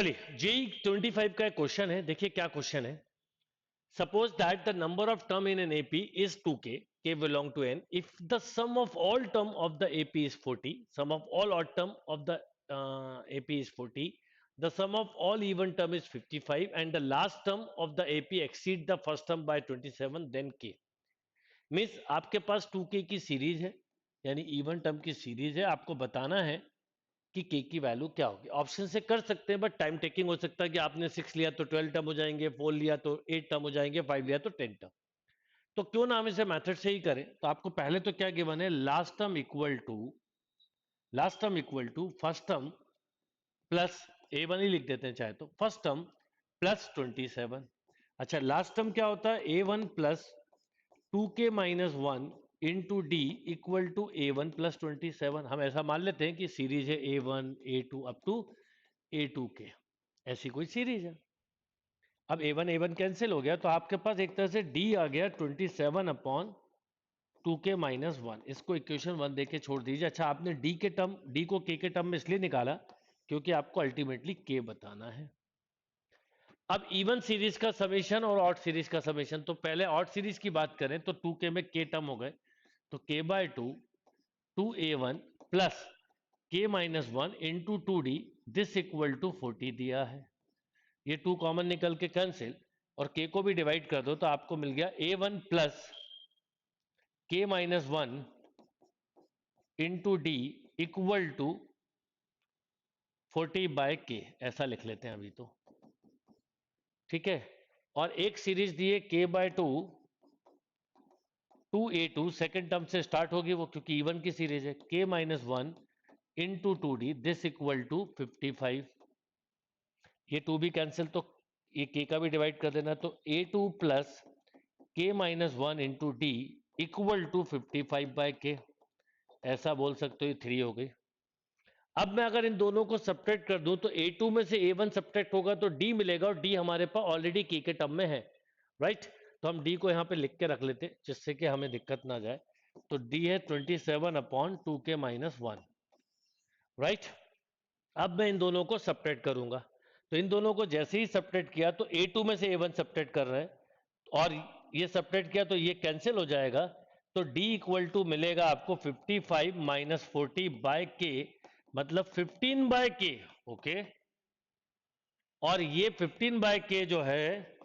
चलिए जेई 25 का एक क्वेश्चन है, देखिए क्या क्वेश्चन है। Suppose that the number of term in an AP is 2k, k belong to n, if the sum of all term of the ap is 40, sum of all odd term of the ap is 40, the sum of all even term is 55 and the last term of the ap exceed the first term by 27, then k। Means आपके पास 2k की series है, यानी even term की series है, आपको बताना है कि के की वैल्यू क्या होगी। ऑप्शन से कर सकते हैं बट टाइम टेकिंग हो सकता है कि आपने 6 लिया तो 12 टर्म हो जाएंगे, 4 लिया तो 8 टर्म हो जाएंगे, 5 लिया तो 10 टर्म। तो क्यों ना हम इसे मेथड से ही करें। तो आपको पहले तो क्या गिवन है, last term equal to first term plus a1 ही लिख देते हैं चाहे तो, फर्स्ट टर्म प्लस 27। अच्छा, लास्ट टर्म क्या होता है, a1 plus 2k-1 into d equal to a1 plus 27। हम ऐसा मान लेते हैं कि सीरीज है a1 a2 up to a2k, ऐसी कोई सीरीज है। अब a1 कैंसिल हो गया तो आपके पास एक तरह से d आ गया 27/2k-1। इसको इक्वेशन 1 देके छोड़ दीजिए। अच्छा, आपने d को k के टर्म में इसलिए निकाला क्योंकि आपको अल्टीमेटली k बताना है। अब इवन सीरीज का समेशन और ऑड सीरीज का समेशन, तो पहले ऑड सीरीज की बात करें तो 2k में k टर्म हो गए, तो k/2 2a1 plus k-1 into 2d this equal to 40 दिया है। ये 2 कॉमन निकल के कैंसिल और k को भी डिवाइड कर दो तो आपको मिल गया a1 plus k-1 into d equal to 40/k, ऐसा लिख लेते हैं अभी तो, ठीक है। और एक सीरीज दी है k/2 2a2, सेकेंड टर्म से स्टार्ट होगी वो, क्योंकि इवन की सीरीज है, k-1 into 2d this equal to 55। ये 2 भी कैंसिल तो ये k का भी डिवाइड कर देना, तो a2 plus k-1 into d equal to 55/k, ऐसा बोल सकते हो, ये 3 हो गई। अब मैं अगर इन दोनों को सब्ट्रैक्ट कर दूं तो a2 में से a1 सब्ट्रैक्ट होगा तो d मिलेगा, और d हमारे पास ऑलरेडी k के टर्म में है, राइट। तो हम d को यहां पे लिख के रख लेते हैं जिससे कि हमें दिक्कत ना जाए। तो d है 27/2k-1, राइट। अब मैं इन दोनों को सब्ट्रैक्ट करूंगा, तो इन दोनों को जैसे ही सब्ट्रैक्ट किया तो a2 में से a1 सब्ट्रैक्ट कर रहे हैं और ये सब्ट्रैक्ट किया तो ये कैंसिल हो जाएगा, तो d इक्वल टू मिलेगा आपको 55 माइनस 40/k, मतलब 15/k, ओके। और ये 15/k जो है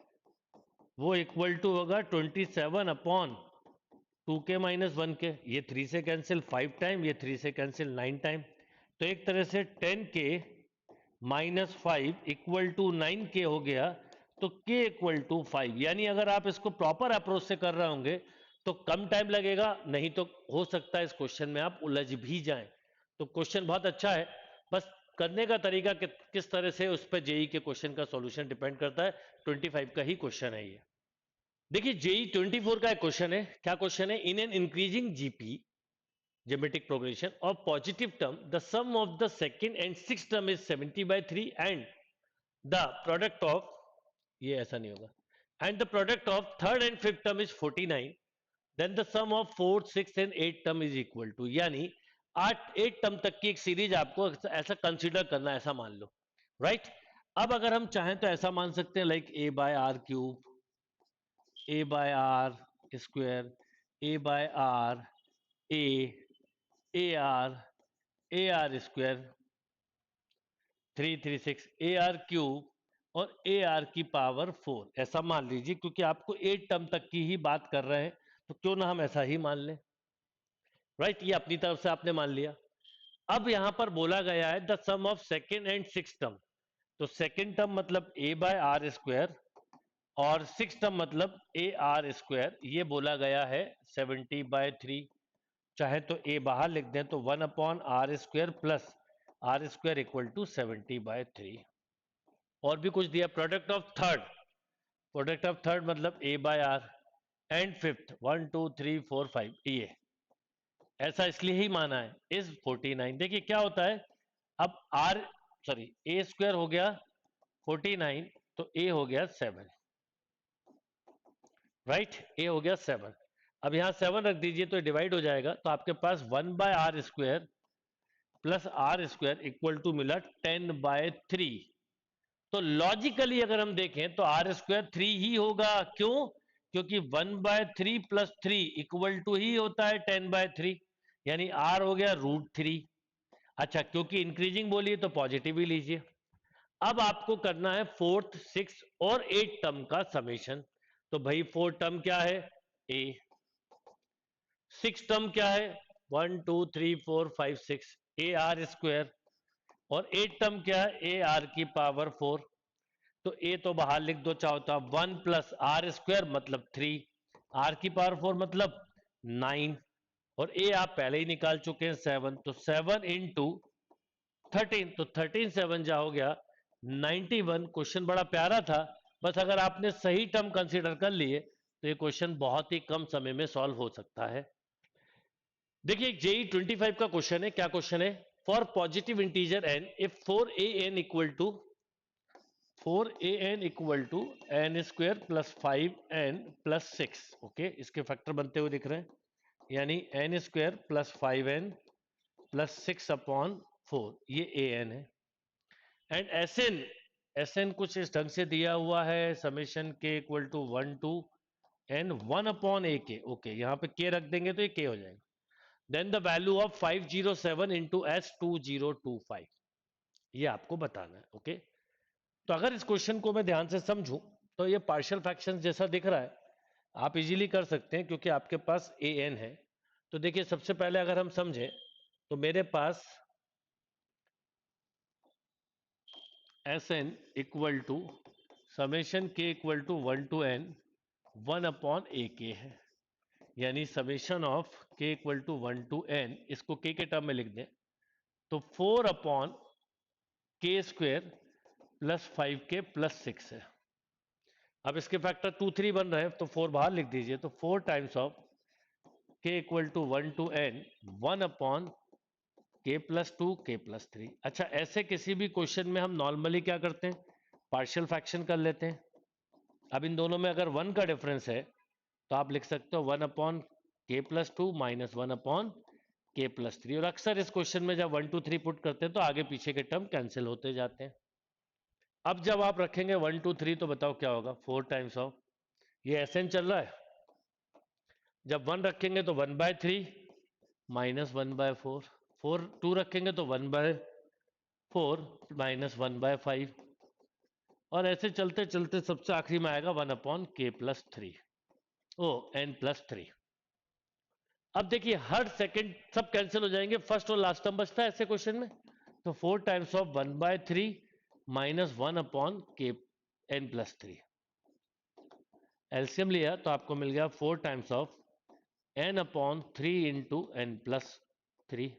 वो इक्वल टू होगा 27/2k-1 के। ये 3 से कैंसिल 5 टाइम, ये 3 से कैंसिल 9 टाइम, तो एक तरह से 10k-5 इक्वल टू 9k हो गया, तो k इक्वल टू 5। यानी अगर आप इसको प्रॉपर अप्रोच से कर रहे होंगे तो कम टाइम लगेगा, नहीं तो हो सकता है इस क्वेश्चन में आप उलझ भी जाएं। तो क्वेश्चन बहुत अच्छा है, बस करने का तरीका किस तरह से, उस पर जेई के क्वेश्चन का सॉल्यूशन डिपेंड करता है। 25 का ही क्वेश्चन है ये। देखिए जेई 24 का एक क्वेश्चन है। क्या क्वेश्चन है, in an increasing GP geometric progression of positive term, the sum of the second and sixth term is 70/3 and the product of, ये ऐसा नहीं होगा, and the product of third and fifth term is 49, then the sum of fourth, sixth and eighth term is equal to, यानी 8 term तक की एक series आपको ऐसा कंसीडर करना है, ऐसा मान लो, राइट। अब अगर हम चाहें तो ऐसा मान सकते हैं like a/r³, a/r², a/r, ar² 336 ar³ और ar की पावर 4, ऐसा मान लीजिए, क्योंकि आपको 8 टर्म तक की ही बात कर रहे हैं तो क्यों ना हम ऐसा ही मान लें, राइट। ये अपनी तरफ से आपने मान लिया। अब यहां पर बोला गया है the sum of second and six term, तो सेकेंड टर्म मतलब a/r² और सिक्स टर्म मतलब ar², ये बोला गया है 70/3। चाहे तो a बाहर लिख दें तो 1/r² plus r² equal to 70/3। और भी कुछ दिया, प्रोडक्ट ऑफ थर्ड मतलब a/r एंड फिफ्थ 1 2 3 4 5, ये ऐसा इसलिए ही माना है इज 49। देखिए क्या होता है, अब a² हो गया 49 तो a हो गया 7, राइट, a हो गया 7। अब यहां 7 रख दीजिए तो डिवाइड हो जाएगा, तो आपके पास 1/r² plus r² equal to मिला 10/3, तो लॉजिकली अगर हम देखें तो आर स्क्वायर 3 ही होगा। क्यों? क्योंकि 1/3 प्लस 3 इक्वल टू ही होता है 10/3, यानी आर हो गया √3। अच्छा, क्योंकि इंक्रीजिंग बोलिए तो पॉजिटिव ही लीजिए। अब आपको करना है 4th 6th और 8th टर्म का समेशन। तो भाई 4th टर्म क्या है? ए। 6th टर्म क्या है? 1 2 3 4 5 6 ए आर स्क्वायर। और 8th टर्म क्या है? ए आर की पावर 4। तो ए तो बाहर लिख दो चाहो तो, 1 प्लस आर स्क्वायर मतलब 3, आर की पावर 4 मतलब 9, और ए आप पहले ही निकाल चुके हैं 7। तो 7 इंटू 13, तो 13 7 जा हो गया 91। क्वेश्चन बड़ा प्यारा था, बस अगर आपने सही टर्म कंसीडर कर लिए तो ये क्वेश्चन बहुत ही कम समय में सॉल्व हो सकता है। देखिए जेई 25 का क्वेश्चन है। क्या क्वेश्चन है? For positive integer n if 4an equal to 4an equal to n square plus 5n plus 6। Okay, इसके फैक्टर बनते हुए दिख रहे हैं, यानी n square plus 5n plus 6 upon 4, ये an है। एंड एसएन कुछ इस ढंग से दिया हुआ है, summation K equal to 1 to N 1 upon A K. Okay, यहाँ पे के रख देंगे तो ये के हो जाएगा। Then the value of 507 into S2025, ये आपको बताना है। ओके, तो अगर इस क्वेश्चन को मैं ध्यान से समझूं तो ये पार्शियल फ्रैक्शंस जैसा दिख रहा है, आप इजीली कर सकते हैं क्योंकि आपके पास ए एन है। तो देखिए सबसे पहले अगर हम समझें तो मेरे पास S N equal to summation K equal to 1 to N 1 upon A K है, यानी समेशन ऑफ के इक्वल टू 1 टू एन, इसको के टर्म में लिख दें तो 4 अपॉन के स्क्वेयर प्लस 5 के प्लस 6 है। अब इसके फैक्टर 2 3 बन रहे हैं तो 4 बाहर लिख दीजिए, तो 4 टाइम्स ऑफ के equal to 1 to N 1 upon k plus 2 k plus 3। अच्छा, ऐसे किसी भी क्वेश्चन में हम नॉर्मली क्या करते हैं? पार्शियल फ्रैक्शन कर लेते हैं। अब इन दोनों में अगर 1 का डिफरेंस है तो आप लिख सकते हो 1 upon k plus 2 minus 1 upon k plus 3। और अक्सर इस क्वेश्चन में जब 1 2 3 पुट करते हैं तो आगे पीछे के टर्म कैंसिल होते जाते हैं। अब जब आप रखेंगे 1 2 3 तो बताओ क्या होगा? 4 टाइम्स ऑफ, ये एसएन चल रहा है, जब 1 रखेंगे तो 1/3 माइनस 1/4, 4 2 रखेंगे तो 1/4 माइनस 1/5, और ऐसे चलते चलते सबसे आखिरी में आएगा 1 upon k plus 3 O N plus 3। अब देखिए हर सेकंड सब कैंसिल हो जाएंगे, फर्स्ट और लास्ट टर्म बचता है ऐसे क्वेश्चन में। तो 4 times of 1/3 minus 1 upon k n plus 3, LCM लिया तो आपको मिल गया 4 times of n upon 3 into n plus 3,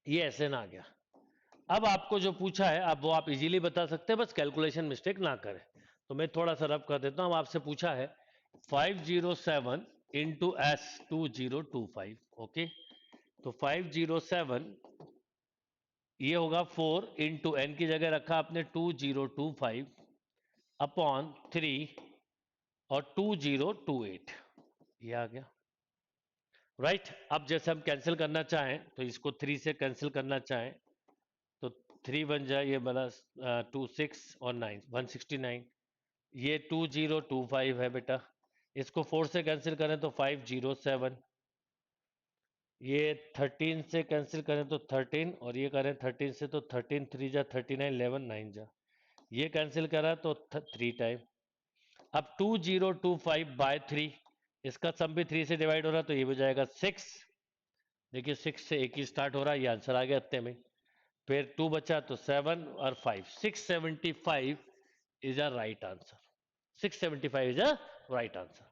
ये एस एन आ गया। अब आपको जो पूछा है अब वो आप इजीली बता सकते हैं, बस कैलकुलेशन मिस्टेक ना करें। तो मैं थोड़ा सा रब कर देता हूं। आपसे पूछा है 507 इंटू S2025। ओके, तो 507 ये होगा 4 इंटू एन की जगह रखा आपने 2025 अपॉन 3 और 2028, ये आ गया राइट। अब जैसे हम कैंसिल करना चाहें तो इसको 3 से कैंसिल करना चाहें तो 3 बन जाए, ये बना 2 6 और 9 169, ये 2025 है बेटा। इसको 4 से कैंसिल करें तो 507, ये 13 से कैंसिल करें तो 13, और ये करें 13 से तो 13 3 जा 39 11 9 जा, ये कैंसिल करा तो 3 टाइम। अब 2025 बाय 3, इसका सम भी 3 से डिवाइड हो रहा तो ये हो जाएगा 6। देखिए 6 से एक ही स्टार्ट हो रहा है, ये आंसर आ गया इतने में। फिर 2 बचा तो 7 और 5, 675 is a right answer. 675 is a right answer.